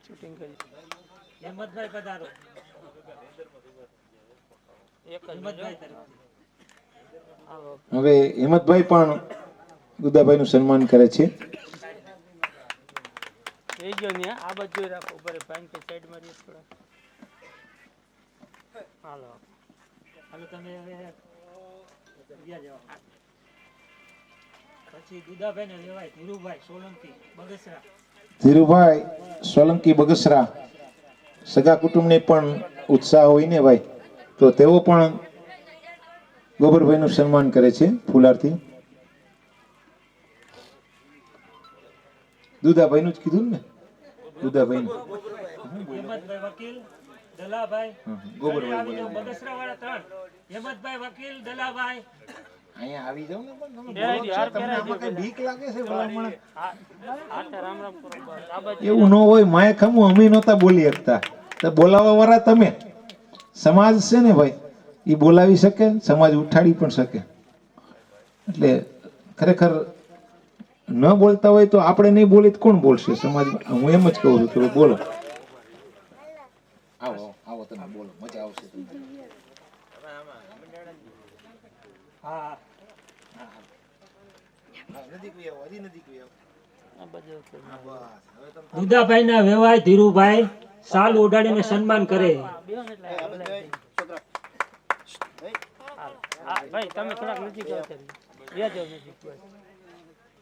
Shooting કરી હેમંતભાઈ પધારો હવે હેમંતભાઈ પણ દુદાભાઈ નું સન્માન કરે છે. એ ગયો ને આ બાજુ જોઈ રાખો ઉપર પાણી કે સાઈડ મારી થોડા હાલો હાલો તમે હવે ગયા જાઓ. પછી દુદાભાઈ ને લેવાય ધીરુભાઈ સોલંકી બગસરા. ધીરુભાઈ સોલંકી બગસરા સગા કુટુંબને પણ ઉત્સાહ હોય ને ભાઈ, તો તેઓ પણ ગોબરભાઈ નું સન્માન કરે છે ફુલારથી. દુદાભાઈ નું જ કીધું ને, દુદાભાઈ હેમંતભાઈ વકીલ દલાભાઈ ગોબરભાઈ બગસરા વાળા ત્રણ હેમંતભાઈ વકીલ દલાભાઈ અહીંયા આવી જાવ ને, પણ તમને કઈ બીક લાગે છે ભલામણ? રામ રામ કરો આ બાજુ એવું ન હોય, માય ખમું અમે નહોતા બોલી શકતા, તો બોલાવવા વાળા તમે. સમાજ છે ને ભાઈ, એ બોલાવી શકે, સમાજ ઉઠાડી પણ શકે. એટલે ખરેખર ન બોલતા હોય તો આપણે નહીં બોલી તો કોણ બોલશે સમાજ? હું એમ જ કહું છું કે બોલો. આવો આવો તમે બોલો, મજા આવશે તમને. હા દુદાભાઈ ના વેવાય ધીરુભાઈ સાલ ઉડાડીને સન્માન કરે. ભાઈ તમે થોડાક નજીક આવશે, નજીક.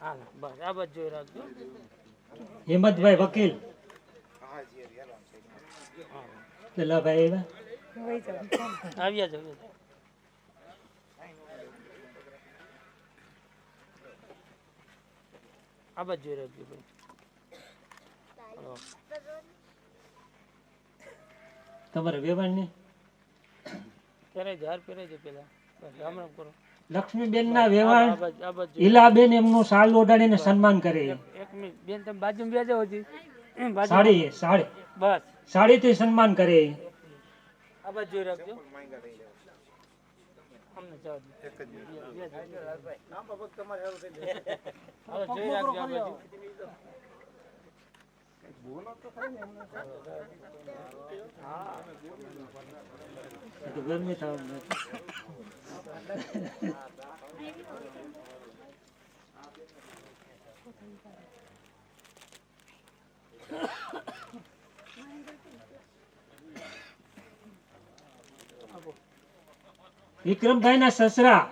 હા બસ આ બાજુ જોઈ રાખજો. હેમંતભાઈ વકીલ દલાભાઈ આવ્યા જ આ બાજુ જોઈ રાખજો ભાઈ. તમારે વેવાણ ને પહેરાઈ હાર પહેરાઈ પેલા રામ રામ કરો. લક્ષ્મીબેન ના વેવાણ ઈલાબેન એમનું સાલ ઓઢાડીને સન્માન કરે. એક મિનિટ બેન તમે બાજુમાં બેસો હજી. સાડી સાડી બસ સાડી થી સન્માન કરે. આ બાજુ જોઈ રાખજો. અમને જવા દો. જોઈ રાખજો આ બાજુ. બોલો તો ખરી ને. હા તો ગરમી થવાનું. વિક્રમભાઈ ના સસરા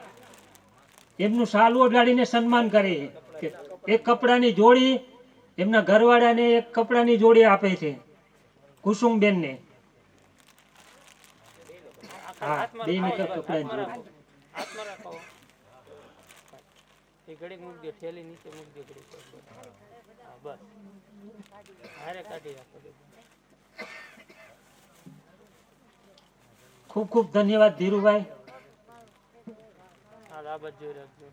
એમનું સાલું ઓઢાડીને સન્માન કરે. એક કપડાની જોડી એમના ઘરવાળાને એક કપડાની જોડી આપે છે કુસુમબેન ને. હા બે ની કપડાની જોડી. એ ઘડી મૂક દે, થેલી નીચે મૂક દે ઘડી. હા બસ હારે કાઢી રાખો. ખૂબ ખૂબ ધન્યવાદ ધીરુભાઈ. હા આ બાજુ જોઈ રાખજો.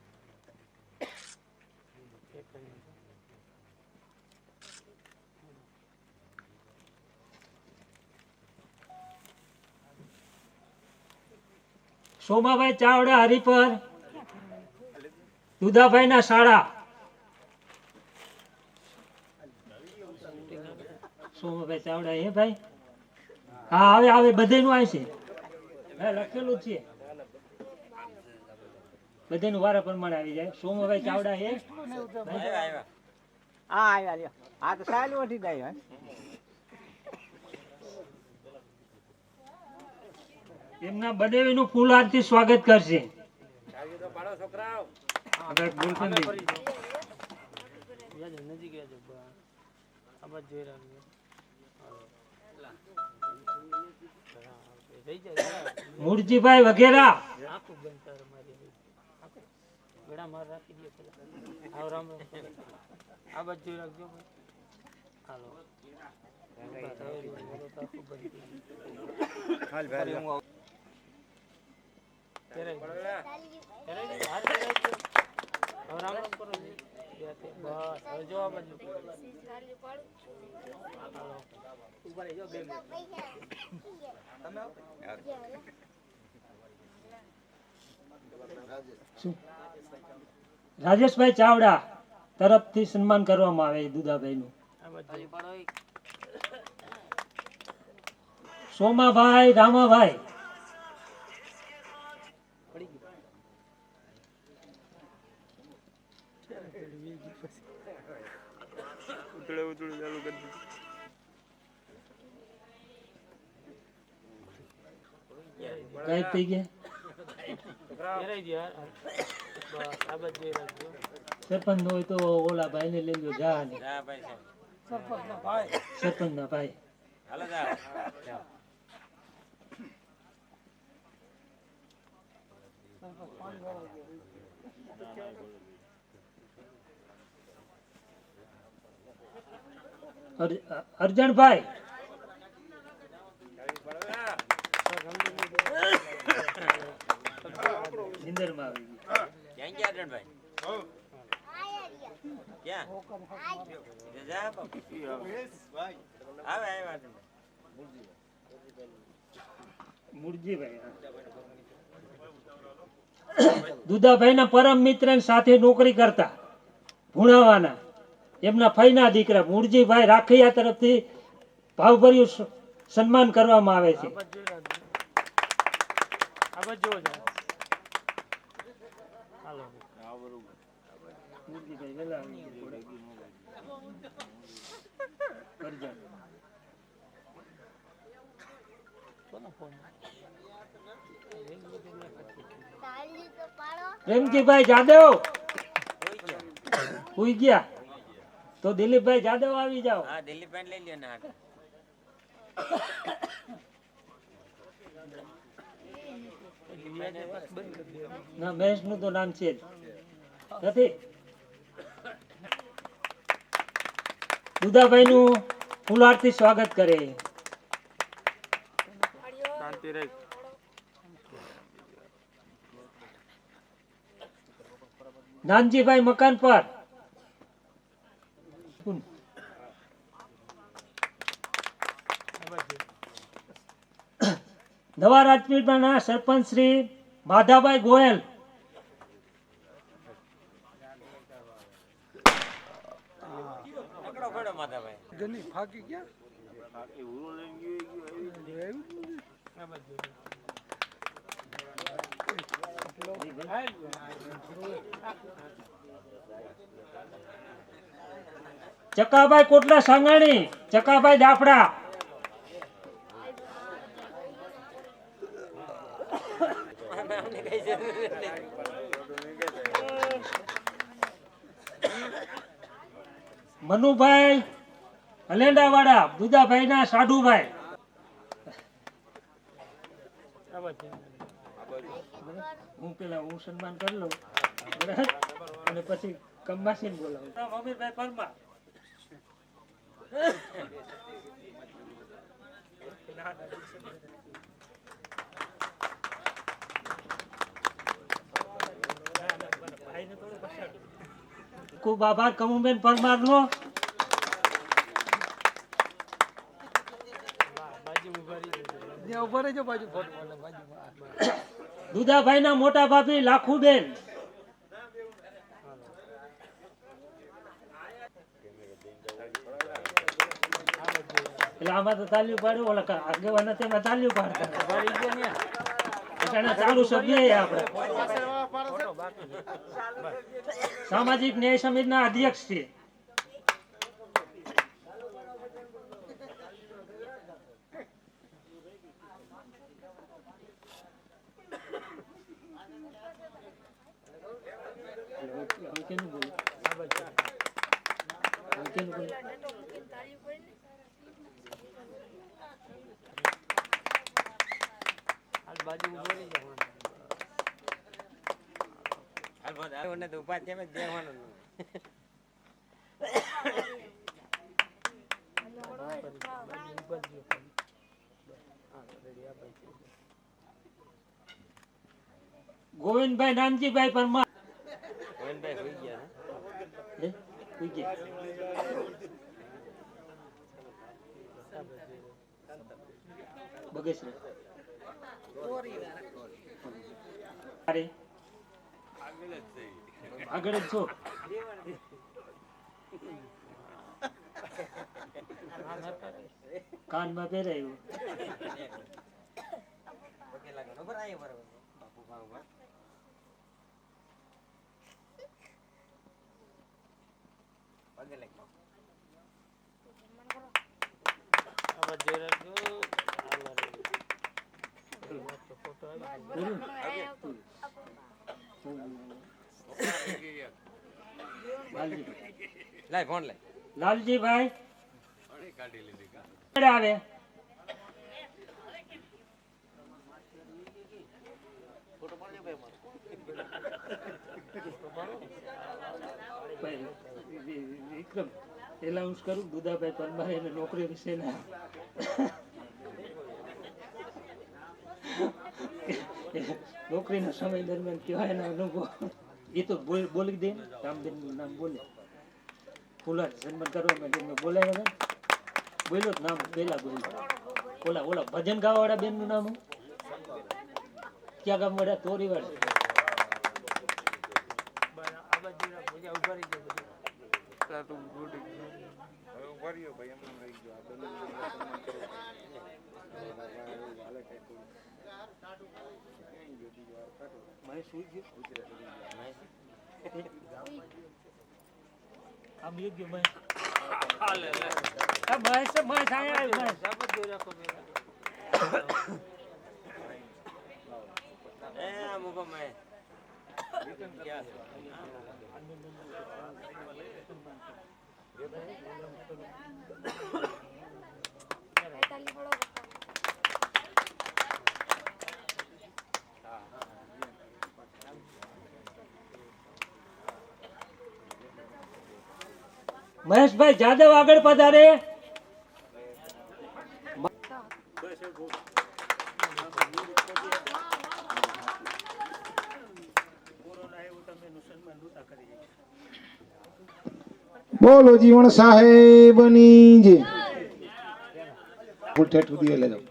સોમાભાઈ ચાવડા હરિપર દુદાભાઈ ના શાળા. સોમાભાઈ ચાવડા હે ભાઈ. હા આવે આવે બધે નું આવે છે. હા લખેલું છે બધે નું વારા પ્રમાણે આવી જાય. સોમાભાઈ ચાવડા હે. હા આવ્યા આ તો સાયલું વધી જાય. એમના બનેવીનું ફૂલહારથી સ્વાગત કરશે. મૂળજીભાઈ વગેરા આ બાજુ જોઈ રાખજો. હાલો રાજેશભાઈ ચાવડા તરફથી સન્માન કરવામાં આવે દુદાભાઈ નું. સોમાભાઈ રામાભાઈ ગાયબ થઈ ગયા સરપંચ હોય તો ઓલા ભાઈ ને લઈ લો જા ને સરપંચ ના ભાઈ અર્જણભાઈ નિંદરમાં આવી દુધાભાઈ ના પરમ મિત્ર સાથે નોકરી કરતા ભુણાવાના એમના ફઈના દીકરા મૂળજીભાઈ રાખૈયા તરફથી ભાવભર્યું સન્માન કરવામાં આવે છે. પ્રેમજીભાઈ જાદવ હુઈ ગયા તો દિલીપભાઈ જાદવ આવી જાઓ. હા દિલીપભાઈ લઈ લ્યો ને ના મહેશ નું તો નામ છે જ નથી. દુધાભાઈ નું ફૂલહારથી સ્વાગત કરે. નાનજીભાઈ મકાન પર નવા રાજપીપળાના સરપંચ શ્રી માધાભાઈ ગોયલ ચકાભાઈ કોટલા સાંગાણી ચકાભાઈ દાફડા મનુભાઈ હલેંડા વાળા દુધાભાઈ ના સાઢુભાઈ હું સન્માન કરી લઉં અને પછી કમ્બાસી બોલાવું. અમીરભાઈ પરમાર ખૂબ આભાર કમુબેન પરમાર નો. દુધાભાઈ ના મોટા ભાભી લાખુબેન એટલે આમાં તો તાલ્યું પાડ્યું ઓલા આગેવાના તેમાં તાલ્યું પાડતા ચાલુ સભ્ય આપણે સામાજિક ન્યાય સમિતિના અધ્યક્ષ છે. ગોવિંદભાઈ નાનજીભાઈ પરમાર આગળ જ છો. કાનમાં પહેરાયું. લાય ફોન લાય. લાલજીભાઈ આવે. વિક્રમ એલાઉન્સ કરું દુદાભાઈ પરમાર એને નોકરી વિશે નોકરીના સમય દરમિયાન કહેવાય એના અનુભવ એ તો બોલી દે. રામબેન નું નામ બોલે. ફુલાર સન્માન કરવામાં બોલાય બોલ્યો જ નામ પેલા બોલ્યો. ઓલા ભજન ગાવા વાળા બેન નું નામ ક્યાં ગામ વાળા? તોરી વાળા. મહેશભાઈ જાદવ આગળ પધારે. બોલો જીવણ સાહેબની જય. ઠેઠ સુધી લઈ જાઓ.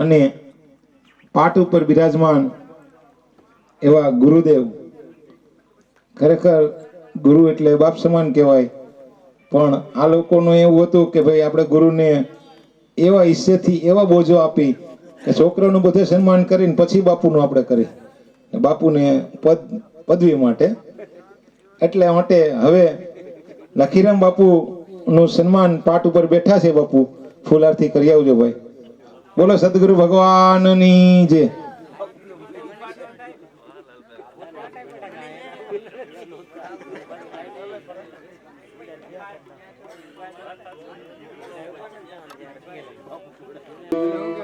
અને પાટ ઉપર બિરાજમાન એવા ગુરુદેવ, ખરેખર ગુરુ એટલે બાપ સમાન કહેવાય. પણ આ લોકોનું એવું હતું કે ભાઈ આપણે ગુરુને એવા હિસ્સેથી એવા બોજો આપી કે છોકરાનું બધે સન્માન કરીને પછી બાપુનું આપણે કરી, બાપુને પદવી માટે. એટલે માટે હવે લખીરામ બાપુનું સન્માન પાટ ઉપર બેઠા છે. બાપુ ફુલારથી કરી આવજો ભાઈ. બોલો સદગુરુ ભગવાનની જય.